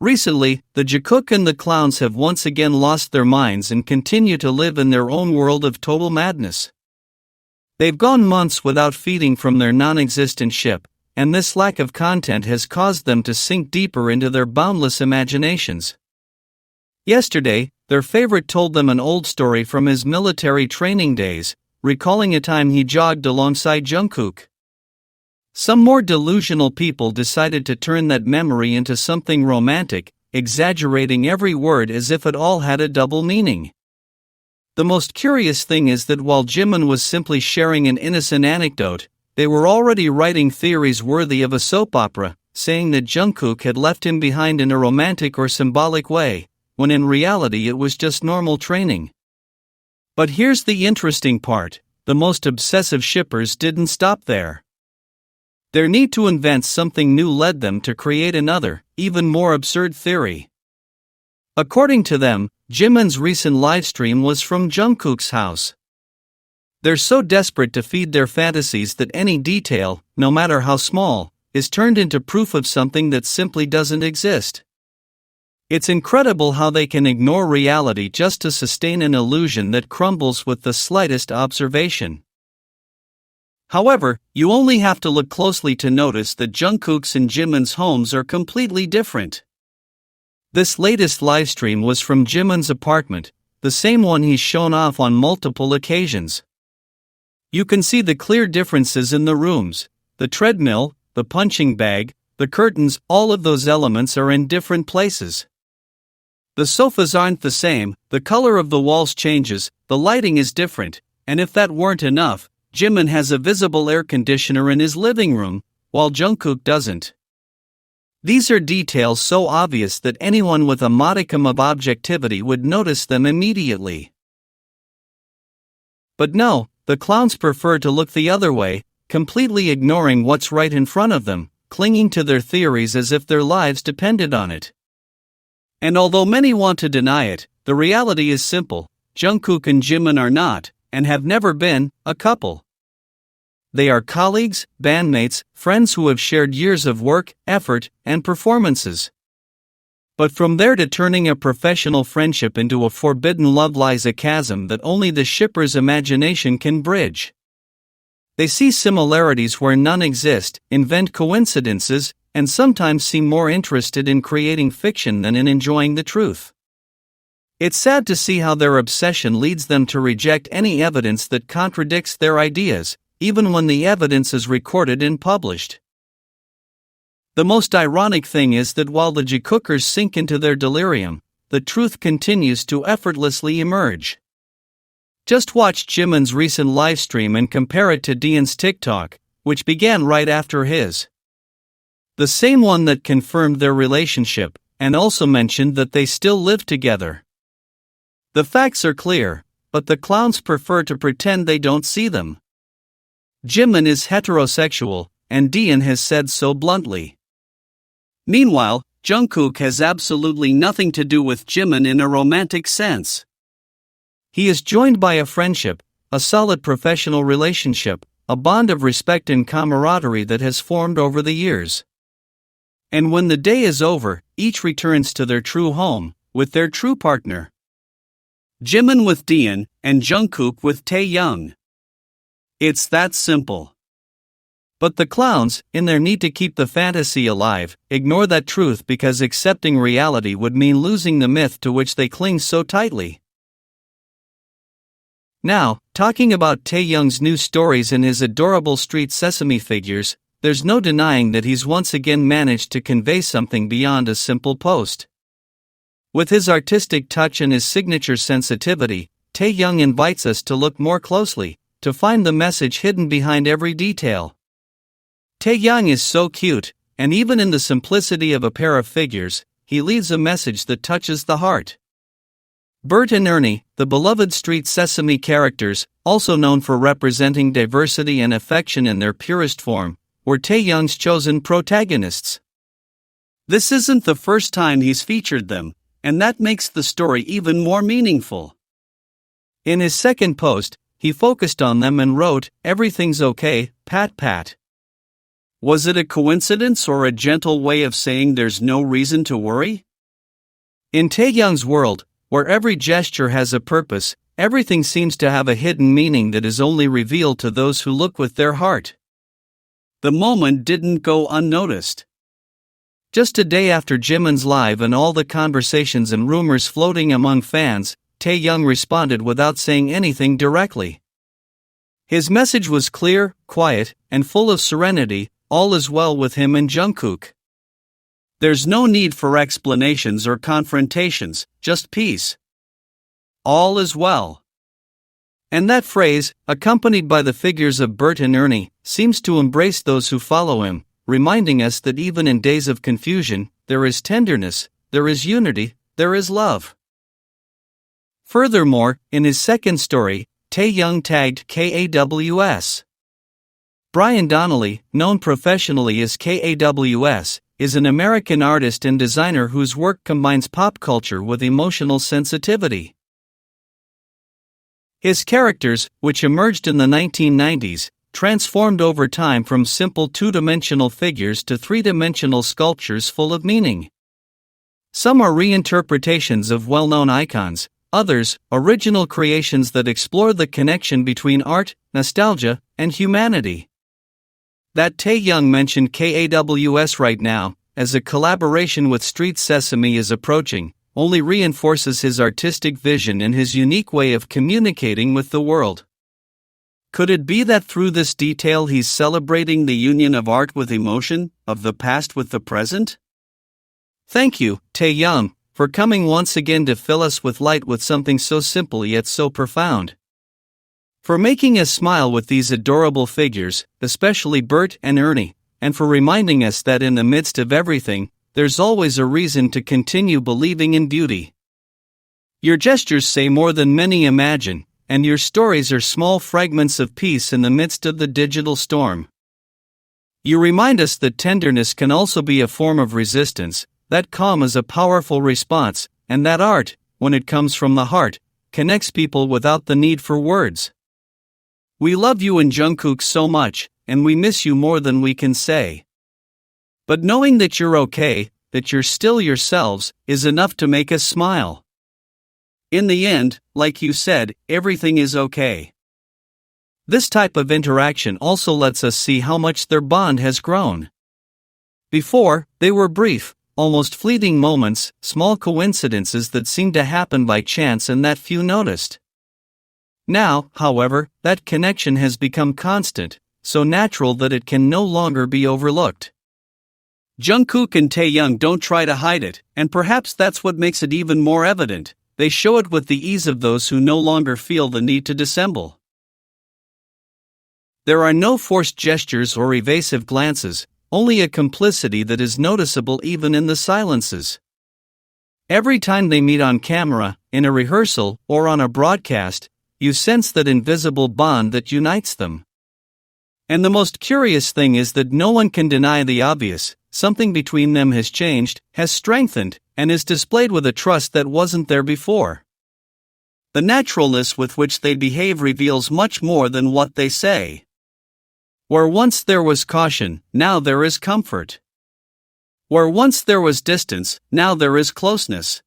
Recently, the JIKOOK and the clowns have once again lost their minds and continue to live in their own world of total madness. They've gone months without feeding from their non-existent ship, and this lack of content has caused them to sink deeper into their boundless imaginations. Yesterday, their favorite told them an old story from his military training days, recalling a time he jogged alongside Jungkook. Some more delusional people decided to turn that memory into something romantic, exaggerating every word as if it all had a double meaning. The most curious thing is that while Jimin was simply sharing an innocent anecdote, they were already writing theories worthy of a soap opera, saying that Jungkook had left him behind in a romantic or symbolic way, when in reality it was just normal training. But here's the interesting part: the most obsessive shippers didn't stop there. Their need to invent something new led them to create another, even more absurd theory. According to them, Jimin's recent livestream was from Jungkook's house. They're so desperate to feed their fantasies that any detail, no matter how small, is turned into proof of something that simply doesn't exist. It's incredible how they can ignore reality just to sustain an illusion that crumbles with the slightest observation. However, you only have to look closely to notice that Jungkook's and Jimin's homes are completely different. This latest livestream was from Jimin's apartment, the same one he's shown off on multiple occasions. You can see the clear differences in the rooms: the treadmill, the punching bag, the curtains. All of those elements are in different places. The sofas aren't the same, the color of the walls changes, the lighting is different, and if that weren't enough, Jimin has a visible air conditioner in his living room, while Jungkook doesn't. These are details so obvious that anyone with a modicum of objectivity would notice them immediately. But no, the clowns prefer to look the other way, completely ignoring what's right in front of them, clinging to their theories as if their lives depended on it. And although many want to deny it, the reality is simple: Jungkook and Jimin are not, and have never been, a couple. They are colleagues, bandmates, friends who have shared years of work, effort, and performances. But from there to turning a professional friendship into a forbidden love lies a chasm that only the shipper's imagination can bridge. They see similarities where none exist, invent coincidences, and sometimes seem more interested in creating fiction than in enjoying the truth. It's sad to see how their obsession leads them to reject any evidence that contradicts their ideas, even when the evidence is recorded and published. The most ironic thing is that while the JIKOOKers sink into their delirium, the truth continues to effortlessly emerge. Just watch Jimin's recent livestream and compare it to Dian's TikTok, which began right after his. The same one that confirmed their relationship, and also mentioned that they still live together. The facts are clear, but the clowns prefer to pretend they don't see them. Jimin is heterosexual, and Dian has said so bluntly. Meanwhile, Jungkook has absolutely nothing to do with Jimin in a romantic sense. He is joined by a friendship, a solid professional relationship, a bond of respect and camaraderie that has formed over the years. And when the day is over, each returns to their true home, with their true partner. Jimin with Dian, and Jungkook with Taehyung. It's that simple. But the clowns, in their need to keep the fantasy alive, ignore that truth because accepting reality would mean losing the myth to which they cling so tightly. Now, talking about Taehyung's new stories and his adorable Street Sesame figures, there's no denying that he's once again managed to convey something beyond a simple post. With his artistic touch and his signature sensitivity, Taehyung invites us to look more closely, to find the message hidden behind every detail. Taehyung is so cute, and even in the simplicity of a pair of figures, he leaves a message that touches the heart. Bert and Ernie, the beloved Street Sesame characters, also known for representing diversity and affection in their purest form, were Taehyung's chosen protagonists. This isn't the first time he's featured them, and that makes the story even more meaningful. In his second post, he focused on them and wrote, "Everything's okay, pat pat." Was it a coincidence or a gentle way of saying there's no reason to worry? In Taehyung's world, where every gesture has a purpose, everything seems to have a hidden meaning that is only revealed to those who look with their heart. The moment didn't go unnoticed. Just a day after Jimin's live and all the conversations and rumors floating among fans, Taehyung responded without saying anything directly. His message was clear, quiet, and full of serenity. All is well with him and Jungkook. There's no need for explanations or confrontations, just peace. All is well. And that phrase, accompanied by the figures of Bert and Ernie, seems to embrace those who follow him, reminding us that even in days of confusion, there is tenderness, there is unity, there is love. Furthermore, in his second story, Taehyung tagged KAWS. Brian Donnelly, known professionally as KAWS, is an American artist and designer whose work combines pop culture with emotional sensitivity. His characters, which emerged in the 1990s, transformed over time from simple two-dimensional figures to three-dimensional sculptures full of meaning. Some are reinterpretations of well-known icons, others, original creations that explore the connection between art, nostalgia, and humanity. That Taehyung mentioned KAWS right now, as a collaboration with Street Sesame is approaching, only reinforces his artistic vision and his unique way of communicating with the world. Could it be that through this detail he's celebrating the union of art with emotion, of the past with the present? Thank you, Taehyung, for coming once again to fill us with light with something so simple yet so profound. For making us smile with these adorable figures, especially Bert and Ernie, and for reminding us that in the midst of everything, there's always a reason to continue believing in beauty. Your gestures say more than many imagine, and your stories are small fragments of peace in the midst of the digital storm. You remind us that tenderness can also be a form of resistance, that calm is a powerful response, and that art, when it comes from the heart, connects people without the need for words. We love you and Jungkook so much, and we miss you more than we can say. But knowing that you're okay, that you're still yourselves, is enough to make us smile. In the end, like you said, everything is okay. This type of interaction also lets us see how much their bond has grown. Before, they were brief, almost fleeting moments, small coincidences that seemed to happen by chance and that few noticed. Now, however, that connection has become constant, so natural that it can no longer be overlooked. Jungkook and Taehyung don't try to hide it, and perhaps that's what makes it even more evident. They show it with the ease of those who no longer feel the need to dissemble. There are no forced gestures or evasive glances, only a complicity that is noticeable even in the silences. Every time they meet on camera, in a rehearsal, or on a broadcast, you sense that invisible bond that unites them. And the most curious thing is that no one can deny the obvious. Something between them has changed, has strengthened, and is displayed with a trust that wasn't there before. The naturalness with which they behave reveals much more than what they say. Where once there was caution, now there is comfort. Where once there was distance, now there is closeness.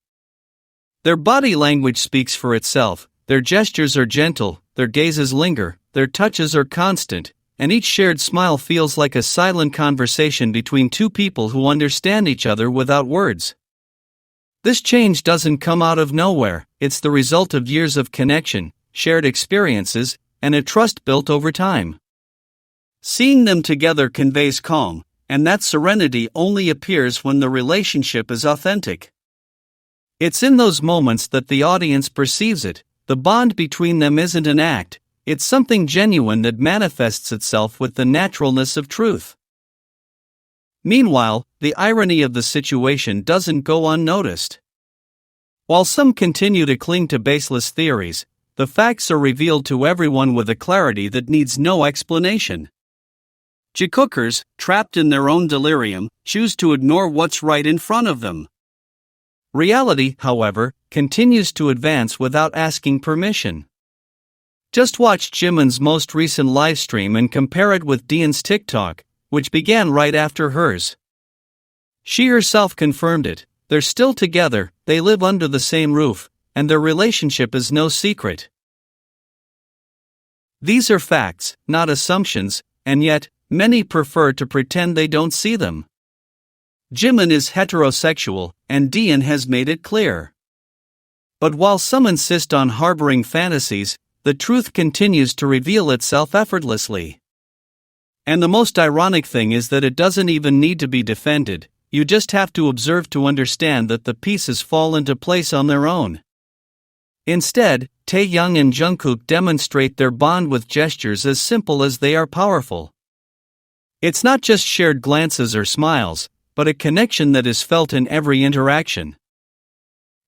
Their body language speaks for itself. Their gestures are gentle, their gazes linger, their touches are constant, and each shared smile feels like a silent conversation between two people who understand each other without words. This change doesn't come out of nowhere, it's the result of years of connection, shared experiences, and a trust built over time. Seeing them together conveys calm, and that serenity only appears when the relationship is authentic. It's in those moments that the audience perceives it. The bond between them isn't an act, it's something genuine that manifests itself with the naturalness of truth. Meanwhile, the irony of the situation doesn't go unnoticed. While some continue to cling to baseless theories, the facts are revealed to everyone with a clarity that needs no explanation. JIKOOKers, trapped in their own delirium, choose to ignore what's right in front of them. Reality, however, continues to advance without asking permission. Just watch Jimin's most recent livestream and compare it with Dian's TikTok, which began right after hers. She herself confirmed it. they're still together, they live under the same roof, and their relationship is no secret. These are facts, not assumptions, and yet, many prefer to pretend they don't see them. Jimin is heterosexual, and Dian has made it clear. But while some insist on harboring fantasies, the truth continues to reveal itself effortlessly. And the most ironic thing is that it doesn't even need to be defended, you just have to observe to understand that the pieces fall into place on their own. Instead, Taehyung and Jungkook demonstrate their bond with gestures as simple as they are powerful. It's not just shared glances or smiles, but a connection that is felt in every interaction.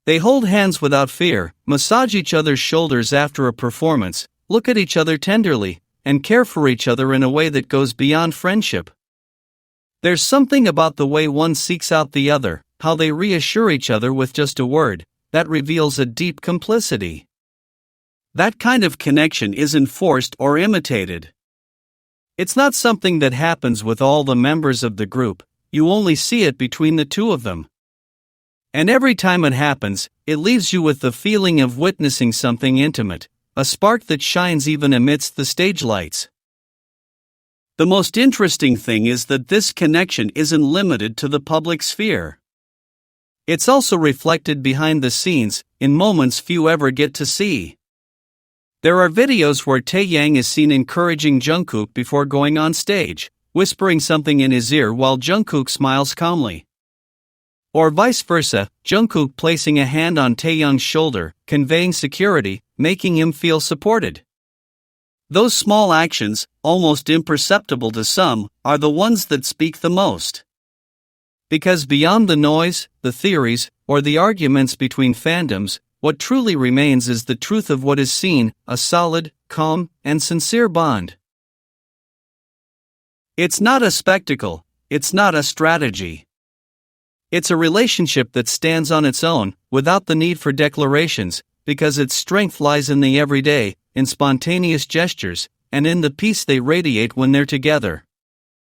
They hold hands without fear, massage each other's shoulders after a performance, look at each other tenderly, and care for each other in a way that goes beyond friendship. There's something about the way one seeks out the other, how they reassure each other with just a word, that reveals a deep complicity. That kind of connection isn't forced or imitated. It's not something that happens with all the members of the group, you only see it between the two of them. And every time it happens, it leaves you with the feeling of witnessing something intimate, a spark that shines even amidst the stage lights. The most interesting thing is that this connection isn't limited to the public sphere. It's also reflected behind the scenes, in moments few ever get to see. There are videos where Taehyung is seen encouraging Jungkook before going on stage, whispering something in his ear while Jungkook smiles calmly. Or vice versa, Jungkook placing a hand on Taehyung's shoulder, conveying security, making him feel supported. Those small actions, almost imperceptible to some, are the ones that speak the most. Because beyond the noise, the theories, or the arguments between fandoms, what truly remains is the truth of what is seen, a solid, calm, and sincere bond. It's not a spectacle, it's not a strategy. It's a relationship that stands on its own, without the need for declarations, because its strength lies in the everyday, in spontaneous gestures, and in the peace they radiate when they're together.